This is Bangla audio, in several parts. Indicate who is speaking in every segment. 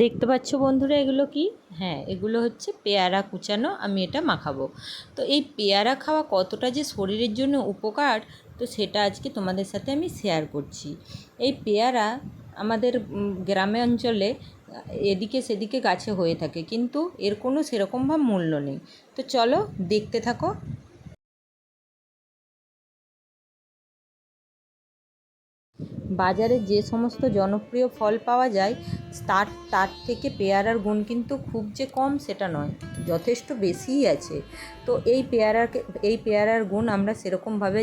Speaker 1: দেখতে পাচ্ছ বন্ধুরা এগুলো কি? হ্যাঁ, এগুলো হচ্ছে পেয়ারা কুচানো। আমি এটা মাখাবো। তো এই পেয়ারা খাওয়া কতটা যে শরীরের জন্য উপকার, তো সেটা আজকে তোমাদের সাথে আমি শেয়ার করছি। এই পেয়ারা আমাদের গ্রামে অঞ্চলে এদিকে সেদিকে গাছে হয়ে থাকে, কিন্তু এর কোনো সেরকমভাবে মূল্য নেই। তো চলো দেখতে থাকো। বাজারে যে সমস্ত জনপ্রিয় ফল পাওয়া যায় তার তার থেকে পেয়ারার গুণ কিন্তু খুব যে কম সেটা নয়, যথেষ্ট বেশিই আছে। তো এই পেয়ারার গুণ আমরা সেরকমভাবে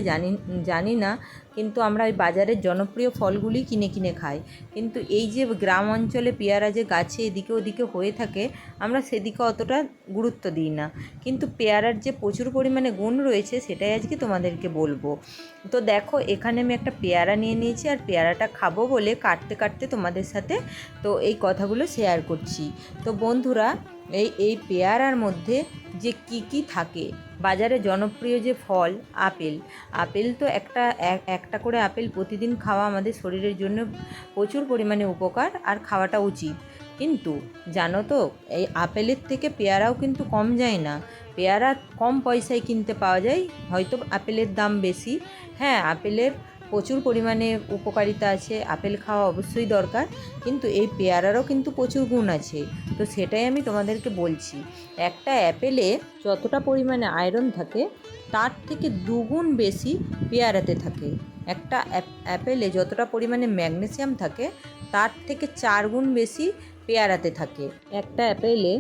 Speaker 1: জানি না, কিন্তু আমরা ওই বাজারের জনপ্রিয় ফলগুলি কিনে কিনে খাই। কিন্তু এই যে গ্রাম অঞ্চলে পেয়ারা যে গাছে এদিকে ওদিকে হয়ে থাকে, আমরা সেদিকে অতটা গুরুত্ব দিই না। কিন্তু পেয়ারার যে প্রচুর পরিমাণে গুণ রয়েছে সেটাই আজকে তোমাদেরকে বলবো। তো দেখো, এখানে আমি একটা পেয়ারা নিয়ে নিয়েছি, আর পেয়ারাটা খাবো বলে কাটতে কাটতে তোমাদের সাথে তো এই কথাগুলো শেয়ার করছি। তো বন্ধুরা, এই পেয়ারার মধ্যে যে কি থাকে, বাজারে জনপ্রিয় যে ফল আপেল তো একটা করে আপেল প্রতিদিন খাওয়া আমাদের শরীরের জন্য প্রচুর পরিমাণে উপকার, আর খাওয়াটা উচিত। কিন্তু জানো তো, এই আপেলের থেকে পেয়ারাও কিন্তু কম যায় না। পেয়ারা কম পয়সায় কিনতে পাওয়া যায়, হয়তো আপেলের দাম বেশি। হ্যাঁ, আপেলের প্রচুর পরিমাণে উপকারিতা আছে, আপেল খাওয়া অবশ্যই দরকার, কিন্তু এই পেয়ারারও কিন্তু প্রচুর গুণ আছে। তো সেটাই আমি তোমাদেরকে বলছি। একটা অ্যাপেলে যতটা পরিমাণে আয়রন থাকে তার থেকে দুগুণ বেশি পেয়ারাতে থাকে। একটা অ্যাপেলে যতটা পরিমাণে ম্যাগনেসিয়াম থাকে তার থেকে 4 গুণ বেশি পেয়ারাতে থাকে। একটা অ্যাপেলে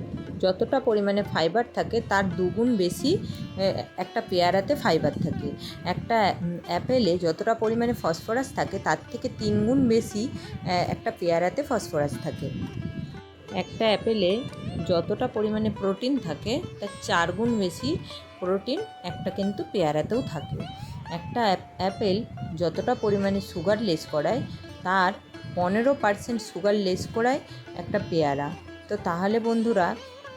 Speaker 1: যতটা পরিমাণে ফাইবার থাকে তার 2 গুণ বেশি একটা পেয়ারাতে ফাইবার থাকে। একটা অ্যাপেলে যতটা পরিমাণে ফসফরাস থাকে তার থেকে 3 গুণ বেশি একটা পেয়ারাতে ফসফরাস থাকে। একটা অ্যাপেলে যতটা পরিমাণে প্রোটিন থাকে তার 4 গুণ বেশি প্রোটিন একটা কিন্তু পেয়ারাতেও থাকে। একটা অ্যাপেল যতটা পরিমাণে সুগার লেস করায় তার 15% সুগার লেস করায় একটা পেয়ারা। তো তাহলে বন্ধুরা,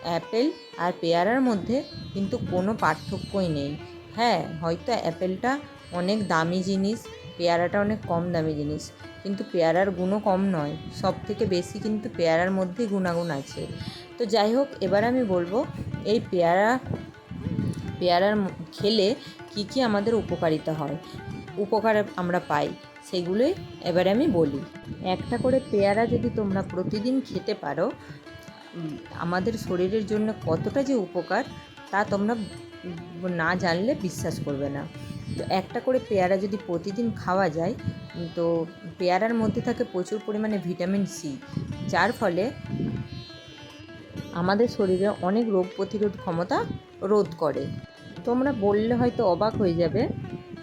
Speaker 1: অ্যাপেল আর পেয়ারার মধ্যে কিন্তু কোনো পার্থক্যই নেই। হ্যাঁ, হয়তো অ্যাপেলটা অনেক দামি জিনিস, পেয়ারাটা অনেক কম দামি জিনিস, কিন্তু পেয়ারার গুণও কম নয়। সব থেকে বেশি কিন্তু পেয়ারার মধ্যেই গুণাগুণ আছে। তো যাই হোক, এবার আমি বলবো এই পেয়ারার খেলে কি আমাদের উপকারিতা হয়, উপকার আমরা পাই, সেগুলোই এবারে আমি বলি। একটা করে পেয়ারা যদি তোমরা প্রতিদিন খেতে পারো, আমাদের শরীরের জন্য কতটা যে উপকার তা তোমরা না জানলে বিশ্বাস করবে না। তো একটা করে পেয়ারা যদি প্রতিদিন খাওয়া যায়, তো পেয়ারার মধ্যে থাকে প্রচুর পরিমাণে ভিটামিন সি, যার ফলে আমাদের শরীরে অনেক রোগ প্রতিরোধ ক্ষমতা রোধ করে। তোমরা বললে হয়তো অবাক হয়ে যাবে,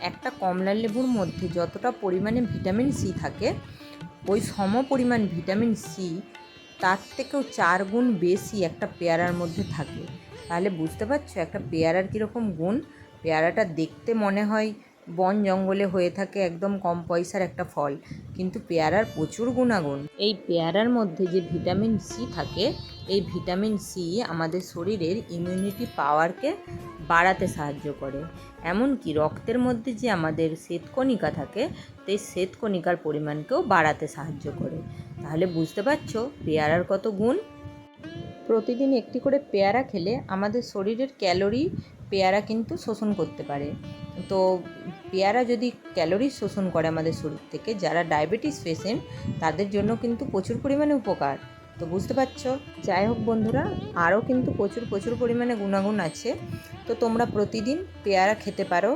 Speaker 1: একটা কমলা লেবুর মধ্যে যতটা পরিমাণে ভিটামিন সি থাকে, ওই সম পরিমাণ ভিটামিন সি তার থেকেও 4 গুণ বেশি একটা পেয়ারার মধ্যে থাকে। তাহলে বুঝতে পারছো একটা পেয়ারার কীরকম গুণ। পেয়ারাটা দেখতে মনে হয় বন জঙ্গলে হয়ে থাকে, একদম কম পয়সার একটা ফল, কিন্তু পেয়ারার প্রচুর গুণাগুণ। এই পেয়ারার মধ্যে যে ভিটামিন সি থাকে, এই ভিটামিন সি আমাদের শরীরের ইমিউনিটি পাওয়ারকে বাড়াতে সাহায্য করে। এমনকি রক্তের মধ্যে যে আমাদের শ্বেতকণিকা থাকে, সেই শ্বেতকণিকার পরিমাণকেও বাড়াতে সাহায্য করে। তাহলে বুঝতে পারছো পেয়ারার কত গুণ। প্রতিদিন একটি করে পেয়ারা খেলে আমাদের শরীরের ক্যালোরি পেয়ারা কিন্তু শোষণ করতে পারে। তো পেয়ারা যদি ক্যালোরি শোষণ করে আমাদের শরীর থেকে, যারা ডায়াবেটিস পেশেন্ট তাদের জন্য কিন্তু প্রচুর পরিমাণে উপকার। তো বুঝতে পারছো। যাই হোক বন্ধুরা, আরও কিন্তু প্রচুর পরিমাণে গুণাগুণ আছে। তো তোমরা প্রতিদিন পেয়ারা খেতে পারো,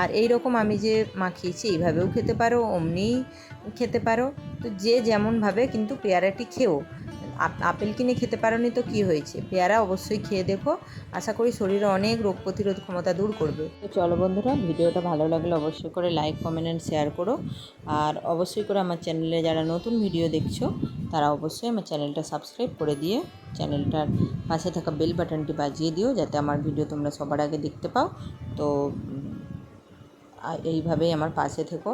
Speaker 1: আর এই রকম আমি যে মাখিয়েছি এইভাবেও খেতে পারো, অমনিই খেতে পারো। তো যে যেমনভাবে কিন্তু পেয়ারাটি খেও। আপেল কিনে খেতে পারোনি তো কী হয়েছে, পেয়ারা অবশ্যই খেয়ে দেখো, আশা করি শরীরে অনেক রোগ প্রতিরোধ ক্ষমতা দূর করবে। তো চলো বন্ধুরা, ভিডিওটা ভালো লাগলে অবশ্যই করে লাইক, কমেন্ট অ্যান্ড শেয়ার করো। আর অবশ্যই করে আমার চ্যানেলে যারা নতুন ভিডিও দেখছো তারা অবশ্যই আমার চ্যানেলটা সাবস্ক্রাইব করে দিয়ে চ্যানেলটার পাশে থাকা বেল বাটনটি বাজিয়ে দিও, যাতে আমার ভিডিও তোমরা সবার আগে দেখতে পাও। তো এইভাবেই আমার পাশে থেকো।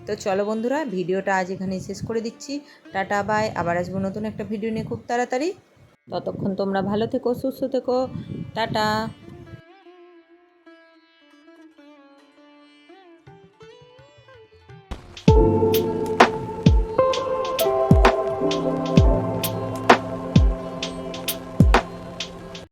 Speaker 1: তো চলো বন্ধুরা, ভিডিওটা আজ এখানেই শেষ করে দিচ্ছি। টাটা বাই, আবার আসবো নতুন একটা ভিডিও নিয়ে খুব তাড়াতাড়ি। ততক্ষণ তোমরা ভালো থেকো, সুস্থ থেকো। টাটা।